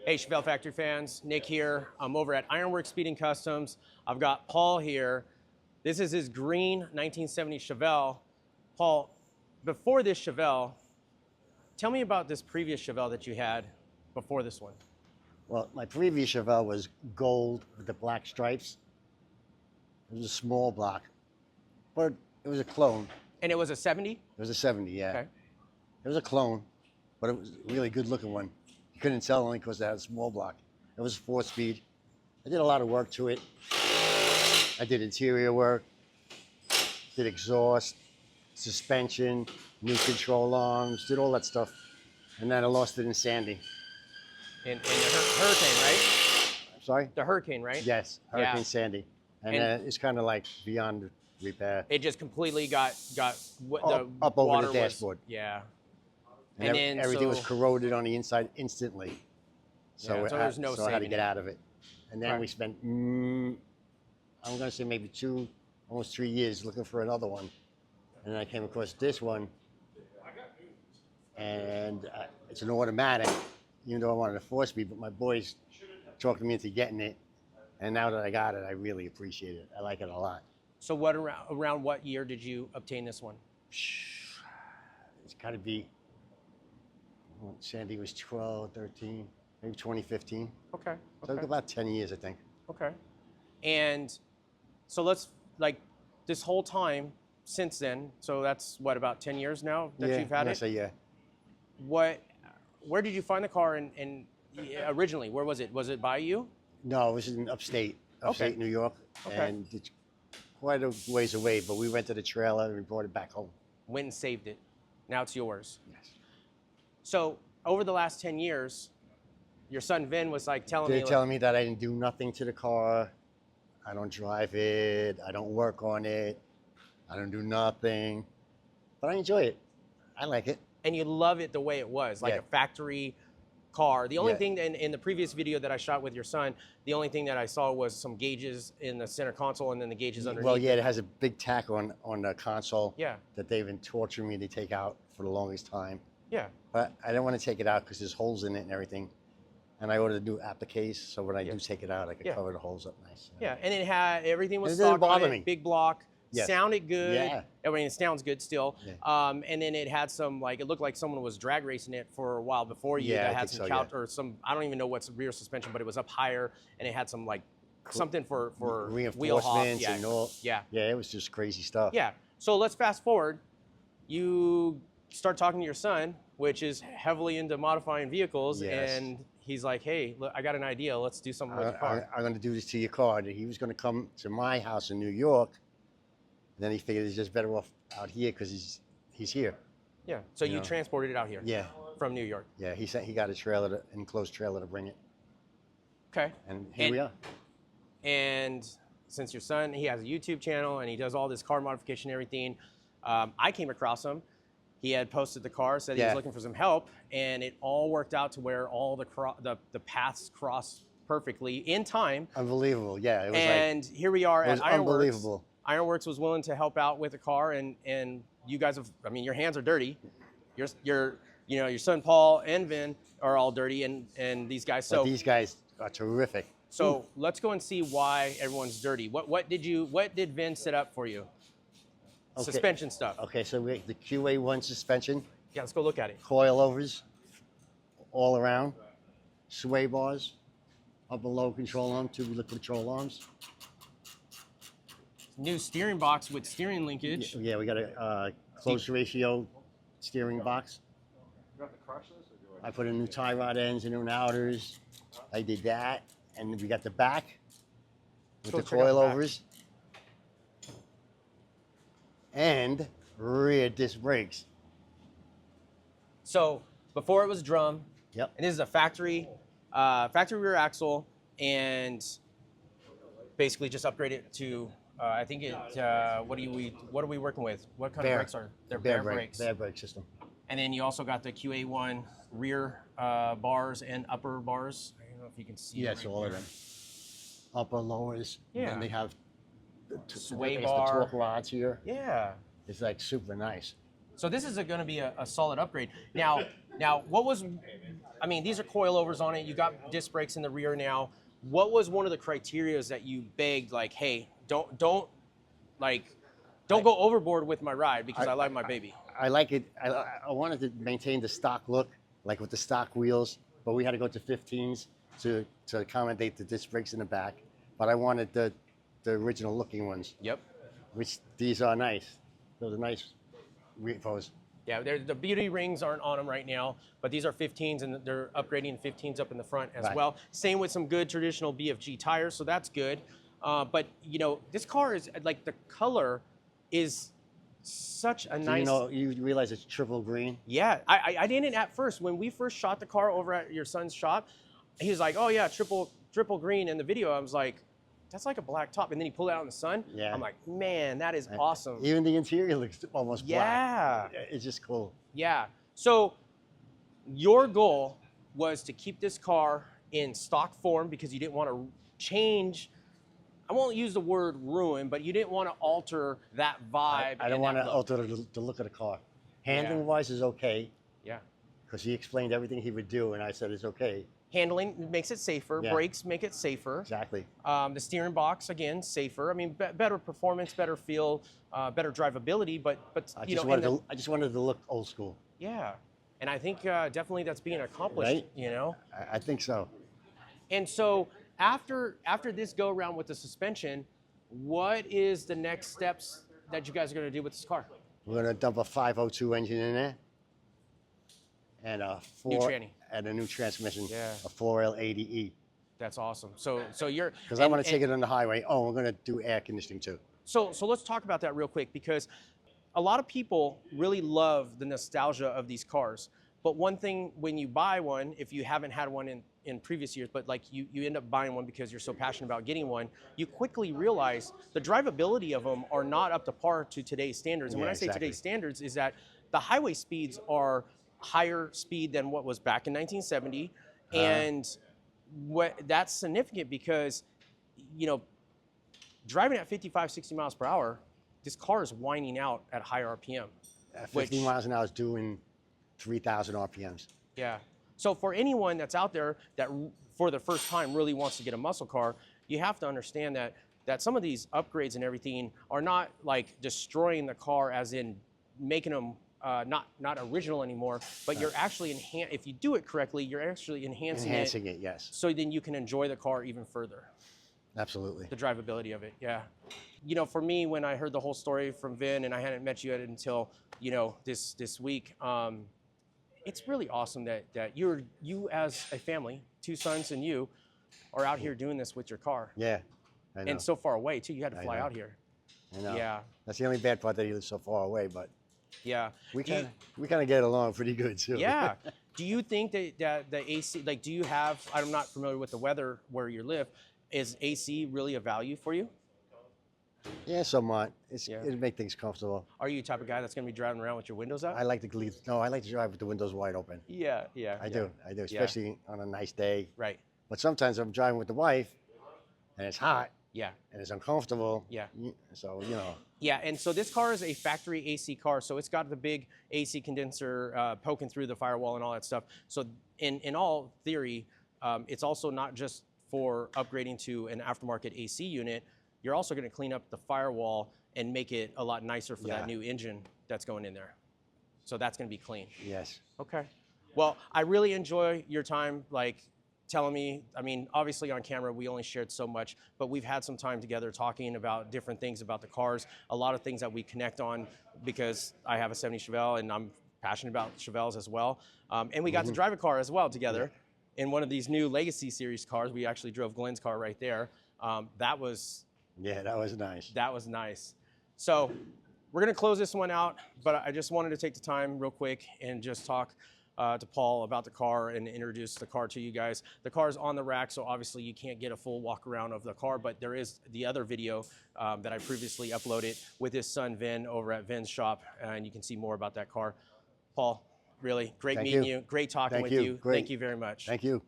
Hey, ChevelleFactory fans, Nick here. I'm over at Ironworks Speeding Customs. I've got Paul here. This is his green 1970 Chevelle. Paul, before this Chevelle, tell me about this previous Chevelle that you had before this one. Well, my previous Chevelle was gold with the black stripes. It was a small block, but it was a clone. And it was a 70? It was a 70, yeah. Okay. It was a clone, but it was a really good looking one. You couldn't tell only because it had a small block. It was 4-speed. I did a lot of work to it. I did interior work, did exhaust, suspension, new control arms, did all that stuff. And then I lost it in Sandy. In the hurricane, right? I'm sorry? The hurricane, right? Yes, Hurricane Sandy. And it's kind of like beyond repair. It just completely got up over the dashboard. Yeah. And then everything was corroded on the inside instantly. So, yeah, so there's no so I had to get it. out of it. And then we spent, I'm going to say maybe almost 3 years looking for another one. And then I came across this one. And it's an automatic, even though I wanted a 4-speed, but my boys talked me into getting it. And now that I got it, I really appreciate it. I like it a lot. So what around what year did you obtain this one? It's got to be, Sandy was 12, 13, maybe 2015. Okay. So about 10 years, I think. Okay. And so let's, like, this whole time since then, so that's what, about 10 years now that you've had it? Yeah. Where did you find the car and originally? Where was it? Was it by you? No, it was in upstate New York. Okay. And it's quite a ways away, but we rented a trailer and we brought it back home. Went and saved it. Now it's yours. Yes. So over the last 10 years, your son Vin was like telling me that I didn't do nothing to the car. I don't drive it. I don't work on it. I don't do nothing. But I enjoy it. I like it. And you love it the way it was, like a factory car. The only thing in the previous video that I shot with your son, the only thing that I saw was some gauges in the center console and then the gauges underneath. Well, yeah, it has a big tack on the console that they've been torturing me to take out for the longest time. Yeah. But I don't want to take it out because there's holes in it and everything. And I ordered a new applique, so when I do take it out, I can cover the holes up nice. Yeah, and it had, everything was stock on it, me. Big block, sounded good. Yeah. I mean, it sounds good still. Yeah. And then it had some, like, it looked like someone was drag racing it for a while before you. Yeah, that had some or some, I don't even know what's rear suspension, but it was up higher and it had some, like, something for wheel hop. And all. Yeah, it was just crazy stuff. Yeah, so let's fast forward. You start talking to your son, which is heavily into modifying vehicles, and he's like, hey, look, I got an idea. Let's do something with the car. I'm going to do this to your car. He was going to come to my house in New York. And then he figured he's just better off out here because he's here. Yeah, so you transported it out here? Yeah. From New York? Yeah, he said he got a enclosed trailer to bring it. Okay. And here we are. And since your son, he has a YouTube channel and he does all this car modification and everything, I came across him. He had posted the car, said he was looking for some help, and it all worked out to where all the paths cross perfectly in time. Unbelievable, yeah. It was and here we are at Ironworks. Unbelievable. Ironworks was willing to help out with the car, and you guys have, I mean, your hands are dirty. Your son Paul and Vin are all dirty, and these guys. So these guys are terrific. So let's go and see why everyone's dirty. What did Vin set up for you? Okay. Suspension stuff. Okay, so we have the QA1 suspension. Yeah, let's go look at it. Coilovers all around, sway bars, upper low control arm, 2 liquid control arms. New steering box with steering linkage. Yeah, we got a close ratio steering box. You got the crushless, or do I put in new tie rod ends and new outers. I did that, and we got the back with the coilovers. And rear disc brakes. So before it was drum. Yep. And this is a factory rear axle, and basically just upgrade it to. I think it. What are we working with? What kind of brakes are? They're bare brakes. Bare brake system. And then you also got the QA1 rear bars and upper bars. I don't know if you can see. Yes, all of them. Upper, lowers. Yeah. And they have sway the bar. torque rods here. Yeah. It's like super nice. So this is going to be a solid upgrade. Now, Now, I mean, these are coilovers on it. You got disc brakes in the rear now. What was one of the criterias that you begged, like, hey, don't go overboard with my ride because I like my baby? I like it. I wanted to maintain the stock look, like with the stock wheels, but we had to go to 15s to accommodate the disc brakes in the back. But I wanted the original looking ones. Yep. Which these are nice. Those are nice repos. Yeah, the beauty rings aren't on them right now, but these are 15s, and they're upgrading 15s up in the front as well. Same with some good traditional BFG tires, so that's good. But you know, this car is like, the color is such a nice. You realize it's triple green? Yeah, I didn't at first. When we first shot the car over at your son's shop, he was like, "Oh yeah, triple green." In the video, I was like, "That's like a black top," and then he pulled it out in the sun. Yeah. I'm like, "Man, that is awesome." Even the interior looks almost black. Yeah. It's just cool. Yeah. So your goal was to keep this car in stock form because you didn't want to change. I won't use the word ruin, but you didn't want to alter that vibe. I don't want to alter the look of the car. Handling wise is okay. Yeah. Because he explained everything he would do, and I said it's okay. Handling makes it safer. Yeah. Brakes make it safer. Exactly. The steering box, again, safer. I mean, better performance, better feel, better drivability. But I just wanted to look old school. Yeah, and I think definitely that's being accomplished. Right? You know. I think so. And so after this go around with the suspension, what is the next steps that you guys are going to do with this car? We're going to dump a 502 engine in there, and a new transmission. Yeah. A 4L80E. That's awesome. So you're because I want to take it on the highway. Oh, we're going to do air conditioning too. So let's talk about that real quick, because a lot of people really love the nostalgia of these cars. But one thing, when you buy one, if you haven't had one in previous years, but like you end up buying one because you're so passionate about getting one, you quickly realize the drivability of them are not up to par to today's standards. And when I say today's standards, is that the highway speeds are higher speed than what was back in 1970. And that's significant because, you know, driving at 55, 60 miles per hour, this car is whining out at higher RPM. 50 miles an hour is doing 3,000 RPMs. Yeah. So for anyone that's out there that for the first time really wants to get a muscle car, you have to understand that some of these upgrades and everything are not like destroying the car, as in making them not original anymore, but you're actually if you do it correctly, you're actually enhancing it. Yes. So then you can enjoy the car even further. Absolutely. The drivability of it, yeah. You know, for me, when I heard the whole story from Vin, and I hadn't met you until, you know, this week, it's really awesome that you as a family, 2 sons and you, are out here doing this with your car. Yeah, I know. And so far away too. You had to fly out here. I know. Yeah. That's the only bad part, that he lives so far away, but yeah, we kind of get along pretty good too. Yeah. Do you think that the AC, like, do you have? I'm not familiar with the weather where you live. Is AC really a value for you? Yeah, somewhat. It'll make things comfortable. Are you the type of guy that's going to be driving around with your windows up? I like to drive with the windows wide open. Yeah. I do, especially on a nice day. Right. But sometimes I'm driving with the wife, and it's hot. Yeah. And it's uncomfortable. Yeah. So, you know. Yeah, and so this car is a factory AC car, so it's got the big AC condenser poking through the firewall and all that stuff. So in all theory, it's also not just for upgrading to an aftermarket AC unit. You're also going to clean up the firewall and make it a lot nicer for that new engine that's going in there. So that's going to be clean. Yes. Okay. Well, I really enjoy your time, like, telling me. I mean, obviously on camera we only shared so much, but we've had some time together talking about different things about the cars, a lot of things that we connect on, because I have a 70 Chevelle and I'm passionate about Chevelles as well. And we got to drive a car as well together in one of these new Legacy Series cars. We actually drove Glenn's car right there. That was nice. That was nice. So we're going to close this one out, but I just wanted to take the time real quick and just talk to Paul about the car and introduce the car to you guys. The car is on the rack, so obviously you can't get a full walk around of the car, but there is the other video that I previously uploaded with his son Vin over at Vin's shop, and you can see more about that car. Paul, really great meeting you. Great talking with you. Thank you very much. Thank you.